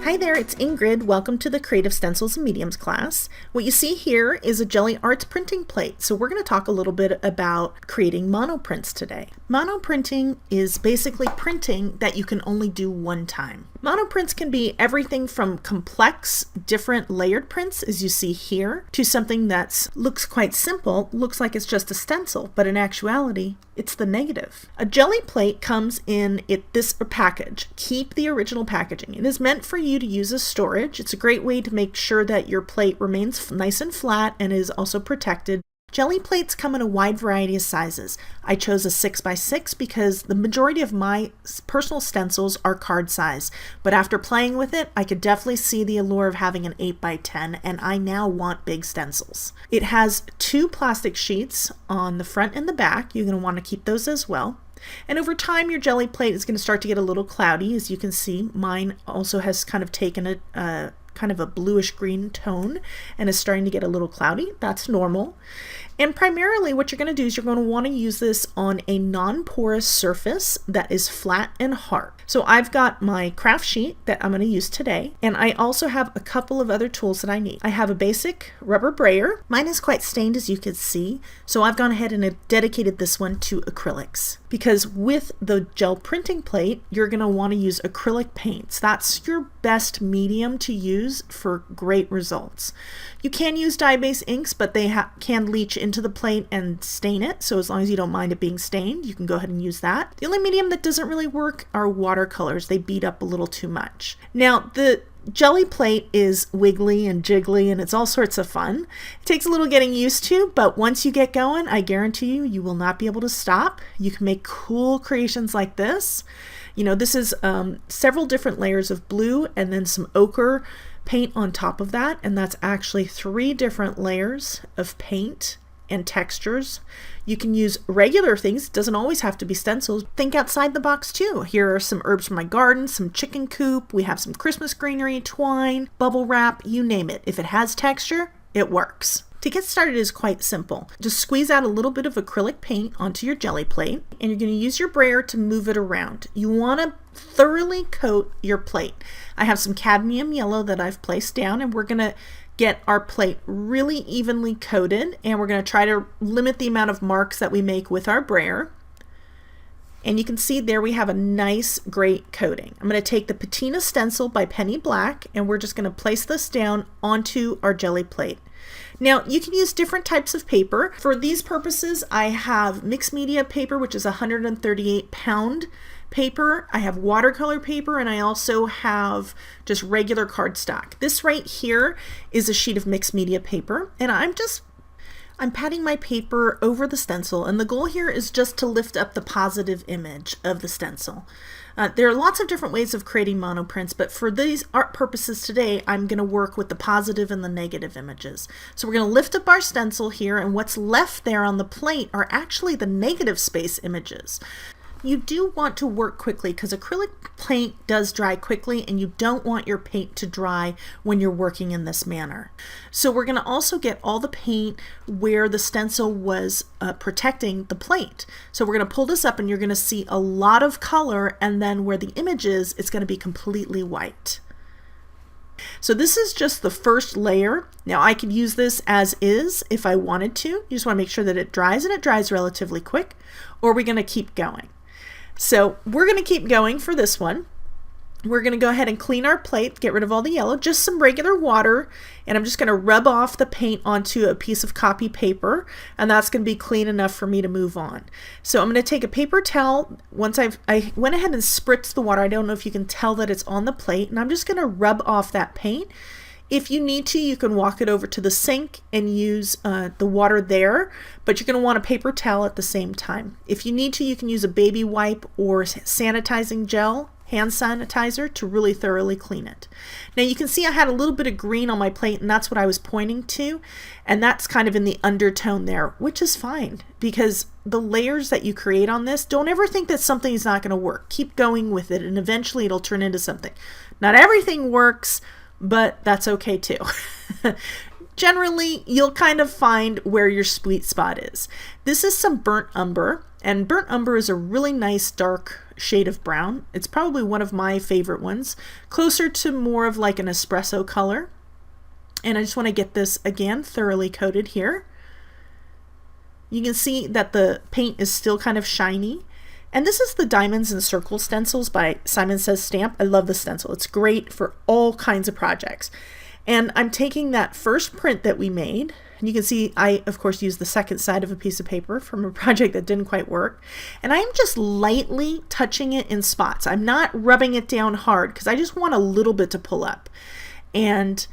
Hi there, it's Ingrid. Welcome to the Creative Stencils and Mediums class. What you see here is a Gelli Arts printing plate. So we're going to talk a little bit about creating monoprints today. Monoprinting is basically printing that you can only do one time. Monoprints can be everything from complex, different layered prints, as you see here, to something that looks quite simple, looks like it's just a stencil, but in actuality, it's the negative. A Gelli plate comes in this package. Keep the original packaging. It is meant for you to use as storage. It's a great way to make sure that your plate remains nice and flat and is also protected. Gelli plates come in a wide variety of sizes. I chose a 6x6 because the majority of my personal stencils are card size, but after playing with it, I could definitely see the allure of having an 8x10, and I now want big stencils. It has two plastic sheets on the front and the back. You're going to want to keep those as well. And over time, your Gelli plate is going to start to get a little cloudy. As you can see, mine also has kind of taken a kind of a bluish green tone and is starting to get a little cloudy. That's normal. And primarily what you're going to do is you're going to want to use this on a non-porous surface that is flat and hard. So I've got my craft sheet that I'm going to use today, and I also have a couple of other tools that I need. I have a basic rubber brayer. Mine is quite stained, as you can see, so I've gone ahead and dedicated this one to acrylics, because with the gel printing plate you're going to want to use acrylic paints. That's your best medium to use for great results. You can use dye-based inks, but they can leach into the plate and stain it, so as long as you don't mind it being stained, you can go ahead and use that. The only medium that doesn't really work are watercolors. They beat up a little too much. Now, the Gelli plate is wiggly and jiggly and it's all sorts of fun. It takes a little getting used to, but once you get going, I guarantee you, you will not be able to stop. You can make cool creations like this. You know, this is several different layers of blue and then some ochre paint on top of that, and that's actually 3 different layers of paint and textures. You can use regular things. It doesn't always have to be stencils. Think outside the box too. Here are some herbs from my garden, some chicken coop. We have some Christmas greenery, twine, bubble wrap, you name it. If it has texture, it works. To get started is quite simple. Just squeeze out a little bit of acrylic paint onto your Gelli plate, and you're going to use your brayer to move it around. You want to thoroughly coat your plate. I have some cadmium yellow that I've placed down, and we're going to get our plate really evenly coated, and we're going to try to limit the amount of marks that we make with our brayer. And you can see there we have a nice, great coating. I'm going to take the Patina stencil by Penny Black, and we're just going to place this down onto our Gelli plate. Now, you can use different types of paper. For these purposes, I have mixed media paper, which is 138 pound paper. I have watercolor paper, and I also have just regular cardstock. This right here is a sheet of mixed media paper, and I'm patting my paper over the stencil, and the goal here is just to lift up the positive image of the stencil. There are lots of different ways of creating monoprints, but for these art purposes today, I'm going to work with the positive and the negative images. So we're going to lift up our stencil here, and what's left there on the plate are actually the negative space images. You do want to work quickly because acrylic paint does dry quickly, and you don't want your paint to dry when you're working in this manner. So we're going to also get all the paint where the stencil was protecting the plate. So we're going to pull this up, and you're going to see a lot of color, and then where the image is, it's going to be completely white. So this is just the first layer. Now I could use this as is if I wanted to. You just want to make sure that it dries, and it dries relatively quick, or we're going to keep going. So we're going to keep going for this one. We're going to go ahead and clean our plate, get rid of all the yellow, just some regular water, and I'm just going to rub off the paint onto a piece of copy paper, and that's going to be clean enough for me to move on. So I'm going to take a paper towel. Once I went ahead and spritzed the water, I don't know if you can tell that it's on the plate, and I'm just going to rub off that paint. If you need to, you can walk it over to the sink and use the water there, but you're going to want a paper towel at the same time. If you need to, you can use a baby wipe or sanitizing gel, hand sanitizer, to really thoroughly clean it. Now you can see I had a little bit of green on my plate, and that's what I was pointing to, and that's kind of in the undertone there, which is fine because the layers that you create on this, don't ever think that something is not going to work. Keep going with it, and eventually it'll turn into something. Not everything works, but that's okay too. Generally, you'll kind of find where your sweet spot is. This is some burnt umber, and burnt umber is a really nice dark shade of brown. It's probably one of my favorite ones, closer to more of like an espresso color. And I just want to get this again thoroughly coated here. You can see that the paint is still kind of shiny. And this is the Diamonds and Circles stencils by Simon Says Stamp. I love the stencil. It's great for all kinds of projects. And I'm taking that first print that we made, and you can see I, of course, used the second side of a piece of paper from a project that didn't quite work. And I'm just lightly touching it in spots. I'm not rubbing it down hard because I just want a little bit to pull up. And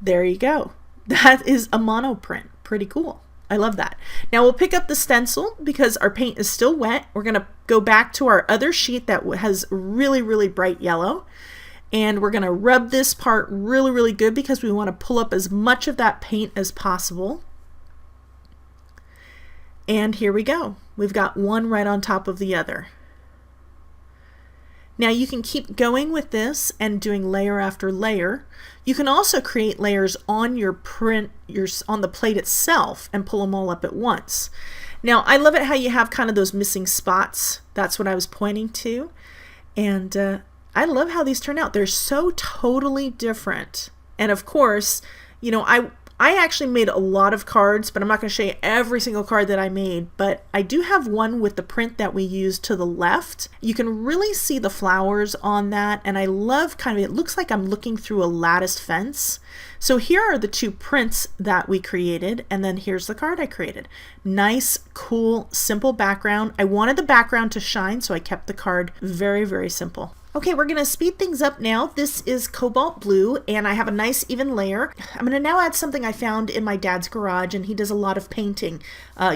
there you go. That is a monoprint. Pretty cool. I love that. Now we'll pick up the stencil because our paint is still wet. We're going to go back to our other sheet that has really, really bright yellow. And we're going to rub this part really, really good because we want to pull up as much of that paint as possible. And here we go. We've got one right on top of the other. Now you can keep going with this and doing layer after layer. You can also create layers on your print, on the plate itself, and pull them all up at once. Now I love it how you have kind of those missing spots. That's what I was pointing to. And I love how these turn out. They're so totally different. And of course, you know, I actually made a lot of cards, but I'm not going to show you every single card that I made, but I do have one with the print that we used to the left. You can really see the flowers on that, and I love kind of, it looks like I'm looking through a lattice fence. So here are the two prints that we created, and then here's the card I created. Nice, cool, simple background. I wanted the background to shine, so I kept the card very, very simple. Okay, we're going to speed things up now. This is cobalt blue, and I have a nice even layer. I'm going to now add something I found in my dad's garage, and he does a lot of painting,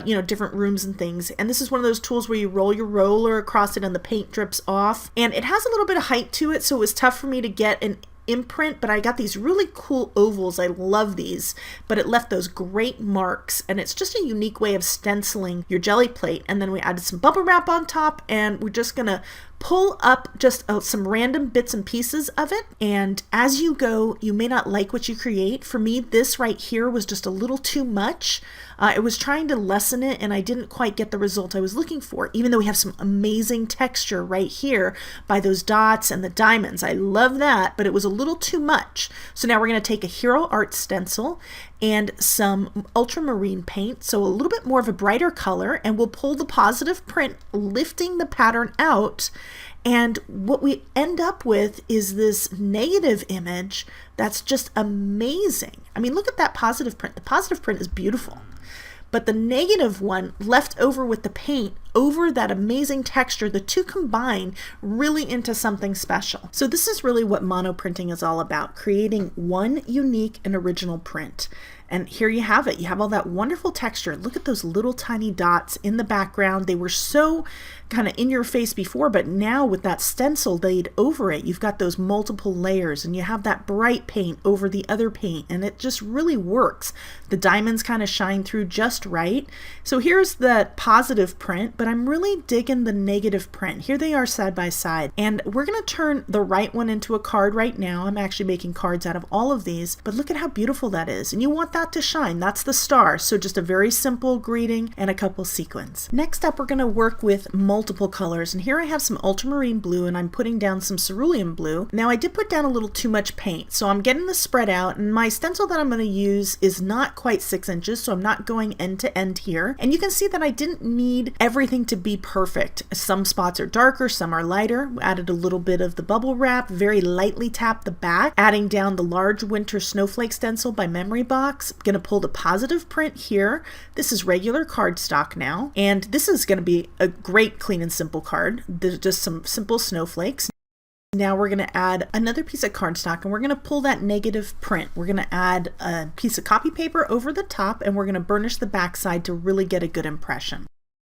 you know, different rooms and things. And this is one of those tools where you roll your roller across it and the paint drips off. And it has a little bit of height to it, so it was tough for me to get an imprint, but I got these really cool ovals. I love these, but it left those great marks, and it's just a unique way of stenciling your jelly plate. And then we added some bubble wrap on top, and we're just gonna pull up just some random bits and pieces of it. And as you go, you may not like what you create. For me, this right here was just a little too much. I was trying to lessen it, and I didn't quite get the result I was looking for, even though we have some amazing texture right here by those dots and the diamonds. I love that, but it was a little too much. So now we're going to take a Hero Art stencil and some ultramarine paint, so a little bit more of a brighter color, and we'll pull the positive print, lifting the pattern out. And what we end up with is this negative image that's just amazing. I mean, look at that positive print. The positive print is beautiful. But the negative one left over with the paint over that amazing texture, the two combine really into something special. So this is really what monoprinting is all about, creating one unique and original print. And here you have it. You have all that wonderful texture. Look at those little tiny dots in the background. They were so kind of in your face before, but now with that stencil laid over it, you've got those multiple layers, and you have that bright paint over the other paint, and it just really works. The diamonds kind of shine through just right. So here's the positive print, but I'm really digging the negative print. Here they are side by side, and we're going to turn the right one into a card right now. I'm actually making cards out of all of these, but look at how beautiful that is, and you want that to shine. That's the star. So just a very simple greeting and a couple sequins. Next up, we're going to work with multiple colors, and here I have some ultramarine blue, and I'm putting down some cerulean blue. Now I did put down a little too much paint, so I'm getting the spread out, and my stencil that I'm going to use is not quite 6 inches, so I'm not going end to end here. And you can see that I didn't need everything to be perfect. Some spots are darker, some are lighter. We added a little bit of the bubble wrap, very lightly tapped the back, adding down the large winter snowflake stencil by Memory Box. Going to pull the positive print here. This is regular cardstock now, and this is going to be a great clean and simple card. There's just some simple snowflakes. Now we're going to add another piece of cardstock, and we're going to pull that negative print. We're going to add a piece of copy paper over the top, and we're going to burnish the backside to really get a good impression.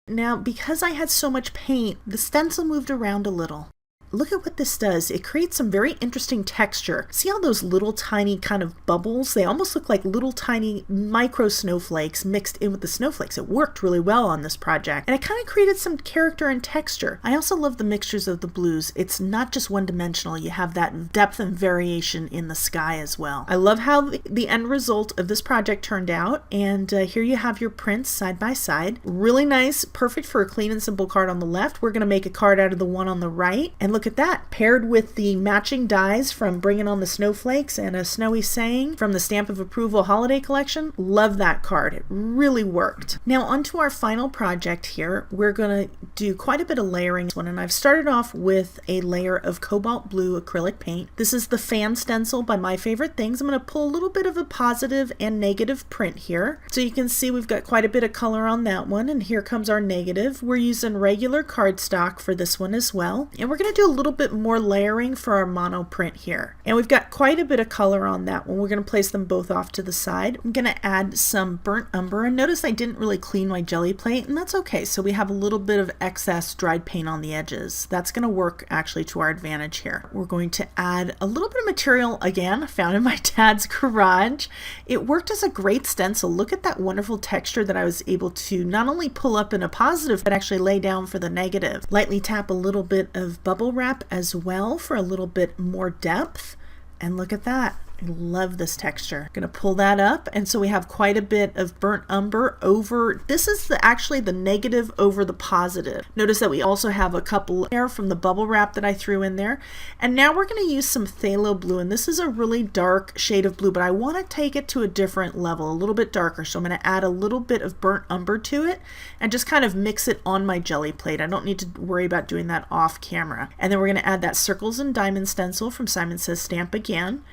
Now, because I had so much paint, the stencil moved around a little. look at what this does. It creates some very interesting texture. See how those little tiny kind of bubbles, they almost look like little tiny micro snowflakes mixed in with the snowflakes. It worked really well on this project, and it kind of created some character and texture. I also love the mixtures of the blues. It's not just one-dimensional. You have that depth and variation in the sky as well. I love how the end result of this project turned out, and here you have your prints side by side. Really nice, perfect for a clean and simple card on the left. We're going to make a card out of the one on the right, and look at that, paired with the matching dies from Bringing on the Snowflakes and A Snowy Saying from the Stamp of Approval Holiday Collection. Love that card. It really worked. Now onto our final project here. We're going to do quite a bit of layering this one, and I've started off with a layer of cobalt blue acrylic paint. This is the fan stencil by My Favorite Things. I'm going to pull a little bit of a positive and negative print here. So you can see we've got quite a bit of color on that one, and here comes our negative. We're using regular cardstock for this one as well, and we're going to do a little bit more layering for our mono print here. And we've got quite a bit of color on that one. We're going to place them both off to the side. I'm going to add some burnt umber, and notice I didn't really clean my Gelli plate, and that's okay. So we have a little bit of excess dried paint on the edges. That's going to work actually to our advantage here. We're going to add a little bit of material, again, found in my dad's garage. It worked as a great stencil. Look at that wonderful texture that I was able to not only pull up in a positive, but actually lay down for the negative. Lightly tap a little bit of bubble wrap as well for a little bit more depth. And look at that. I love this texture. I'm going to pull that up, and so we have quite a bit of burnt umber over. This is actually the negative over the positive. Notice that we also have a couple there from the bubble wrap that I threw in there. And now we're going to use some phthalo blue, and this is a really dark shade of blue, but I want to take it to a different level, a little bit darker. So I'm going to add a little bit of burnt umber to it and just kind of mix it on my Gelli plate. I don't need to worry about doing that off camera. And then we're going to add that circles and diamond stencil from Simon Says Stamp again,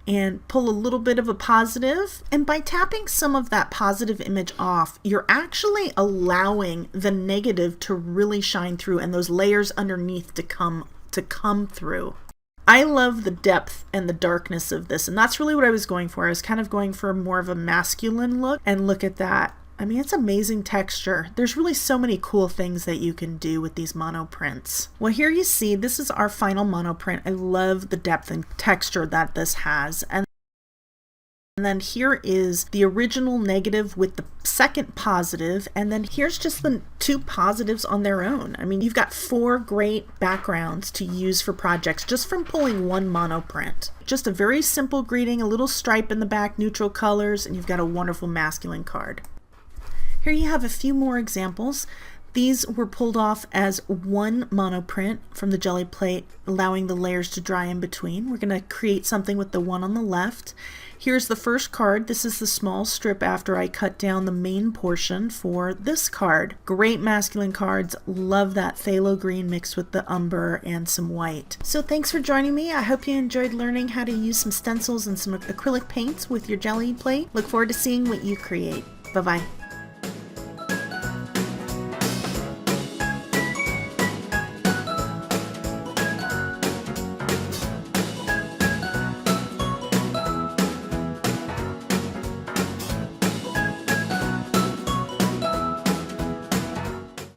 and pull a little bit of a positive. And by tapping some of that positive image off, you're actually allowing the negative to really shine through and those layers underneath to come through. I love the depth and the darkness of this, and that's really what I was going for. I was kind of going for more of a masculine look, and look at that. I mean, it's amazing texture. There's really so many cool things that you can do with these mono prints. Well, here you see, this is our final mono print. I love the depth and texture that this has. And then here is the original negative with the second positive, and then here's just the two positives on their own. I mean, you've got 4 great backgrounds to use for projects just from pulling one mono print. Just a very simple greeting, a little stripe in the back, neutral colors, and you've got a wonderful masculine card. Here you have a few more examples. These were pulled off as one mono print from the Gelli plate, allowing the layers to dry in between. We're going to create something with the one on the left. Here's the first card. This is the small strip after I cut down the main portion for this card. Great masculine cards. Love that phthalo green mixed with the umber and some white. So thanks for joining me. I hope you enjoyed learning how to use some stencils and some acrylic paints with your Gelli plate. Look forward to seeing what you create. Bye-bye.